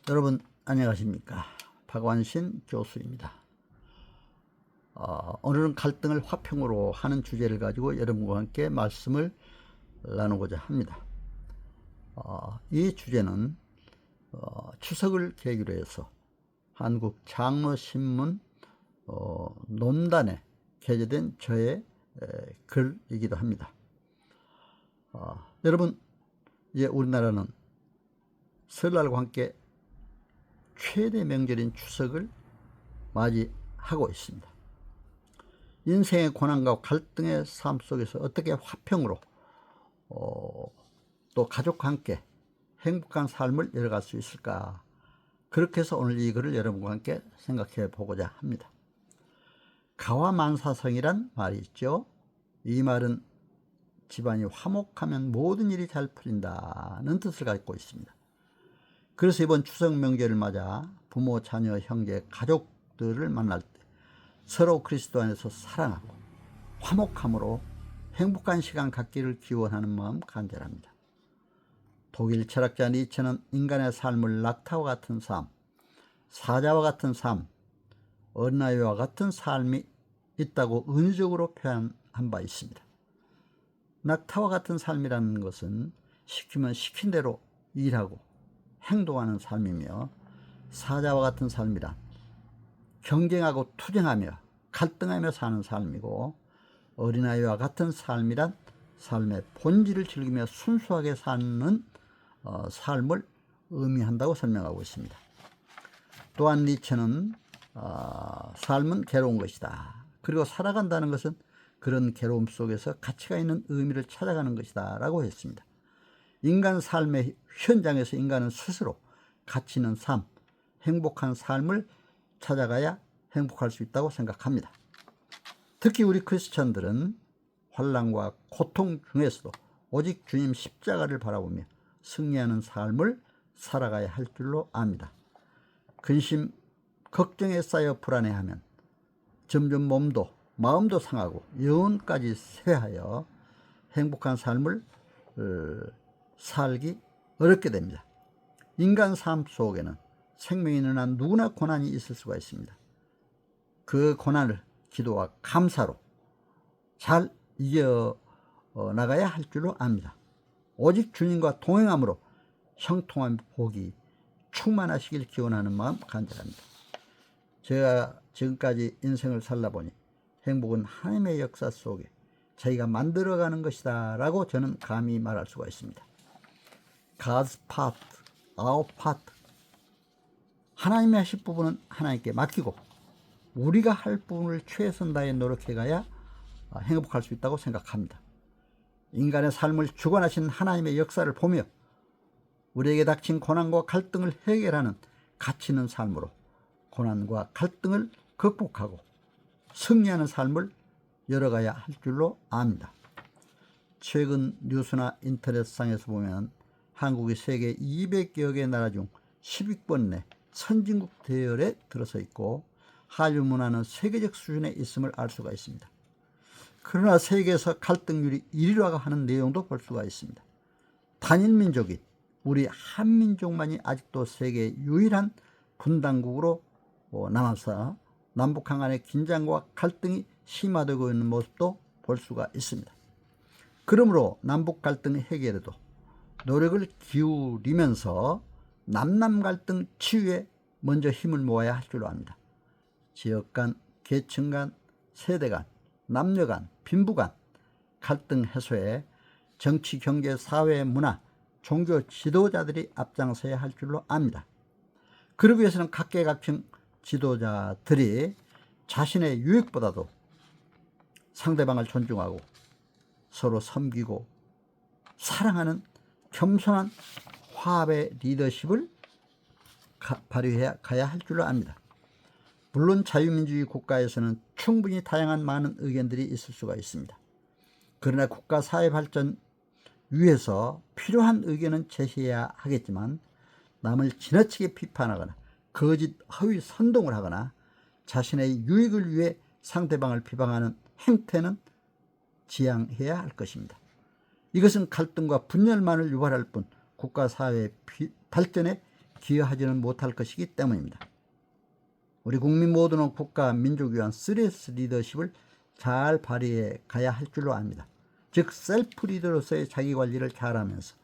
여러분 안녕하십니까? 박완신 교수입니다. 오늘은 갈등을 화평으로 하는 주제를 가지고 여러분과 함께 말씀을 나누고자 합니다. 이 주제는 추석을 계기로 해서 한국장로신문 논단에 게재된 저의 글이기도 합니다. 여러분, 이제 우리나라는 설날과 함께 최대 명절인 추석을 맞이하고 있습니다. 인생의 고난과 갈등의 삶 속에서 어떻게 화평으로 또 가족과 함께 행복한 삶을 열어갈 수 있을까, 그렇게 해서 오늘 이 글을 여러분과 함께 생각해 보고자 합니다. 가화만사성이란 말이 있죠. 이 말은 집안이 화목하면 모든 일이 잘 풀린다는 뜻을 갖고 있습니다. 그래서 이번 추석 명절을 맞아 부모, 자녀, 형제, 가족들을 만날 때 서로 그리스도 안에서 사랑하고 화목함으로 행복한 시간 갖기를 기원하는 마음 간절합니다. 독일 철학자 니체는 인간의 삶을 낙타와 같은 삶, 사자와 같은 삶, 어린아이와 같은 삶이 있다고 은유적으로 표현한 바 있습니다. 낙타와 같은 삶이라는 것은 시키면 시킨 대로 일하고 행동하는 삶이며, 사자와 같은 삶이란 경쟁하고 투쟁하며 갈등하며 사는 삶이고, 어린아이와 같은 삶이란 삶의 본질을 즐기며 순수하게 사는 삶을 의미한다고 설명하고 있습니다. 또한 니체는 삶은 괴로운 것이다, 그리고 살아간다는 것은 그런 괴로움 속에서 가치가 있는 의미를 찾아가는 것이다 라고 했습니다. 인간 삶의 현장에서 인간은 스스로 가치 있는 삶, 행복한 삶을 찾아가야 행복할 수 있다고 생각합니다. 특히 우리 크리스천들은 환난과 고통 중에서도 오직 주님 십자가를 바라보며 승리하는 삶을 살아가야 할 줄로 압니다. 근심, 걱정에 쌓여 불안해하면 점점 몸도 마음도 상하고 영혼까지 쇠하여 행복한 삶을 살기 어렵게 됩니다. 인간 삶 속에는 생명이 있는 한 누구나 고난이 있을 수가 있습니다. 그 고난을 기도와 감사로 잘 이겨 나가야 할 줄로 압니다. 오직 주님과 동행함으로 형통한 복이 충만하시길 기원하는 마음 간절합니다. 제가 지금까지 인생을 살다 보니 행복은 하나님의 역사 속에 자기가 만들어가는 것이다 라고 저는 감히 말할 수가 있습니다. God's part, our part. 하나님이 하실 부분은 하나님께 맡기고 우리가 할 부분을 최선 다해 노력해 가야 행복할 수 있다고 생각합니다. 인간의 삶을 주관하신 하나님의 역사를 보며 우리에게 닥친 고난과 갈등을 해결하는 가치 있는 삶으로 고난과 갈등을 극복하고 승리하는 삶을 열어가야 할 줄로 압니다. 최근 뉴스나 인터넷상에서 보면 한국이 세계 200여 개 나라 중 10위권 내 선진국 대열에 들어서 있고 한류 문화는 세계적 수준에 있음을 알 수가 있습니다. 그러나 세계에서 갈등률이 1위라고 하는 내용도 볼 수가 있습니다. 단일민족인 우리 한민족만이 아직도 세계 유일한 분단국으로 남아서 남북한 간의 긴장과 갈등이 심화되고 있는 모습도 볼 수가 있습니다. 그러므로 남북 갈등 해결에도 노력을 기울이면서 남남 갈등 치유에 먼저 힘을 모아야 할 줄로 압니다. 지역 간, 계층 간, 세대 간, 남녀 간, 빈부 간 갈등 해소에 정치, 경제, 사회, 문화, 종교 지도자들이 앞장서야 할 줄로 압니다. 그러기 위해서는 각계각층 지도자들이 자신의 유익보다도 상대방을 존중하고 서로 섬기고 사랑하는 겸손한 화합의 리더십을 발휘해 가야 할 줄로 압니다. 물론 자유민주주의 국가에서는 충분히 다양한 많은 의견들이 있을 수가 있습니다. 그러나 국가 사회 발전 위해서 필요한 의견은 제시해야 하겠지만 남을 지나치게 비판하거나 거짓 허위 선동을 하거나 자신의 유익을 위해 상대방을 비방하는 행태는 지양해야 할 것입니다. 이것은 갈등과 분열만을 유발할 뿐 국가 사회의 발전에 기여하지는 못할 것이기 때문입니다. 우리 국민 모두는 국가 민족 위한 스트레스 리더십을 잘 발휘해 가야 할 줄로 압니다. 즉 셀프 리더로서의 자기관리를 잘하면서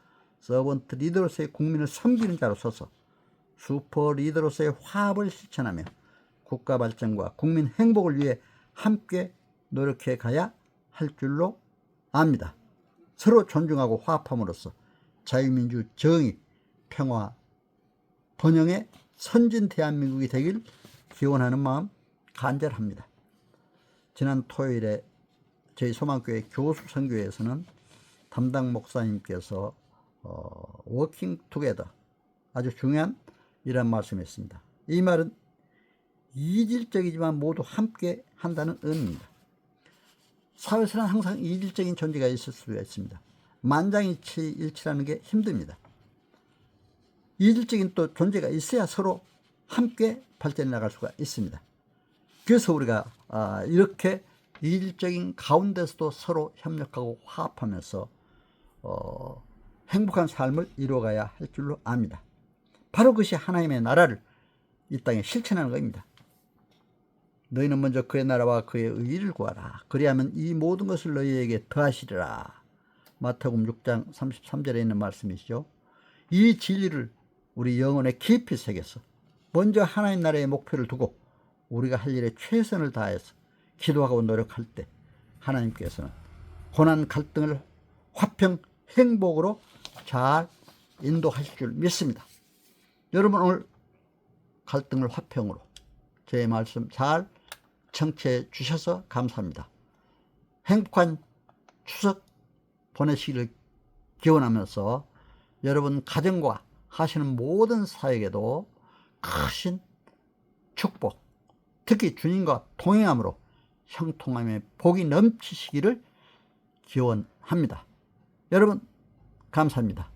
서번트 리더로서의 국민을 섬기는 자로 서서 슈퍼 리더로서의 화합을 실천하며 국가 발전과 국민 행복을 위해 함께 노력해 가야 할 줄로 압니다. 서로 존중하고 화합함으로써 자유민주, 정의, 평화, 번영의 선진 대한민국이 되길 기원하는 마음 간절합니다. 지난 토요일에 저희 소망교회 교수 선교회에서는 담당 목사님께서 워킹 투게더, 아주 중요한 이런 말씀을 했습니다. 이 말은 이질적이지만 모두 함께 한다는 의미입니다. 사회에서는 항상 이질적인 존재가 있을 수가 있습니다. 만장일치라는 게 힘듭니다. 이질적인 또 존재가 있어야 서로 함께 발전해 나갈 수가 있습니다. 그래서 우리가 이렇게 이질적인 가운데서도 서로 협력하고 화합하면서 행복한 삶을 이루어가야 할 줄로 압니다. 바로 그것이 하나님의 나라를 이 땅에 실천하는 것입니다. 너희는 먼저 그의 나라와 그의 의의를 구하라. 그리하면 이 모든 것을 너희에게 더하시리라. 마태복음 6장 33절에 있는 말씀이시죠. 이 진리를 우리 영혼에 깊이 새겨서 먼저 하나님 나라의 목표를 두고 우리가 할 일에 최선을 다해서 기도하고 노력할 때 하나님께서는 고난 갈등을 화평 행복으로 잘 인도하실 줄 믿습니다. 여러분 오늘 갈등을 화평으로 제 말씀 잘 청취해 주셔서 감사합니다. 행복한 추석 보내시기를 기원하면서 여러분 가정과 하시는 모든 사역에도 크신 축복, 특히 주님과 동행함으로 형통함의 복이 넘치시기를 기원합니다. 여러분 감사합니다.